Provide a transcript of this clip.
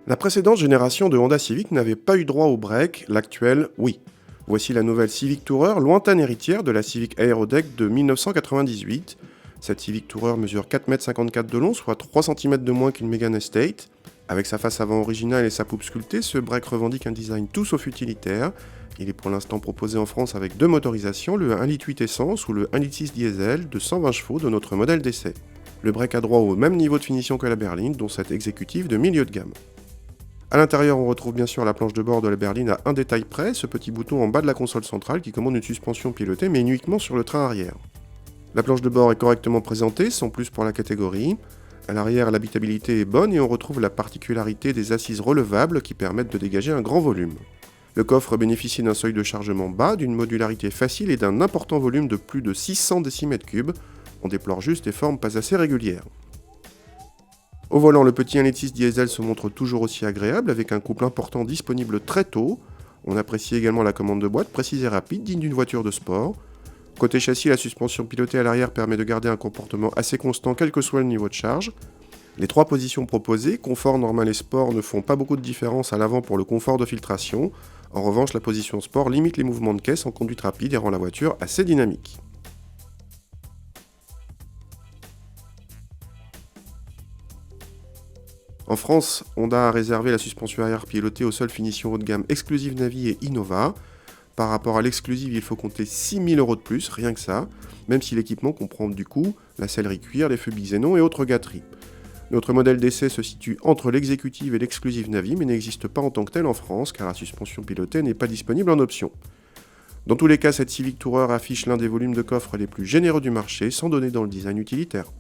La précédente génération de Honda Civic n'avait pas eu droit au break, l'actuelle, oui. Voici la nouvelle Civic Tourer, lointaine héritière de la Civic Aerodeck de 1998. Cette Civic Tourer mesure 4,54 m de long, soit 3 cm de moins qu'une Megane Estate. Avec sa face avant originale et sa poupe sculptée, ce break revendique un design tout sauf utilitaire. Il est pour l'instant proposé en France avec deux motorisations, le 1,8 litre essence ou le 1,6 litre diesel de 120 chevaux de notre modèle d'essai. Le break a droit au même niveau de finition que la berline, dont cette exécutive de milieu de gamme. A l'intérieur, on retrouve bien sûr la planche de bord de la berline à un détail près, ce petit bouton en bas de la console centrale qui commande une suspension pilotée mais uniquement sur le train arrière. La planche de bord est correctement présentée, sans plus pour la catégorie. À l'arrière, l'habitabilité est bonne et on retrouve la particularité des assises relevables qui permettent de dégager un grand volume. Le coffre bénéficie d'un seuil de chargement bas, d'une modularité facile et d'un important volume de plus de 600 décimètres-cubes. On déplore juste des formes pas assez régulières. Au volant, le petit 1,6 litre diesel se montre toujours aussi agréable avec un couple important disponible très tôt. On apprécie également la commande de boîte précise et rapide, digne d'une voiture de sport. Côté châssis, la suspension pilotée à l'arrière permet de garder un comportement assez constant quel que soit le niveau de charge. Les trois positions proposées, confort, normal et sport, ne font pas beaucoup de différence à l'avant pour le confort de filtration. En revanche, la position sport limite les mouvements de caisse en conduite rapide et rend la voiture assez dynamique. En France, Honda a réservé la suspension arrière pilotée aux seules finitions haut de gamme Exclusive Navi et Innova. Par rapport à l'exclusive, il faut compter 6 000 € de plus, rien que ça, même si l'équipement comprend du coup la sellerie cuir, les feux Xénon et autres gâteries. Notre modèle d'essai se situe entre l'exécutive et l'exclusive Navi, mais n'existe pas en tant que tel en France, car la suspension pilotée n'est pas disponible en option. Dans tous les cas, cette Civic Tourer affiche l'un des volumes de coffre les plus généreux du marché, sans donner dans le design utilitaire.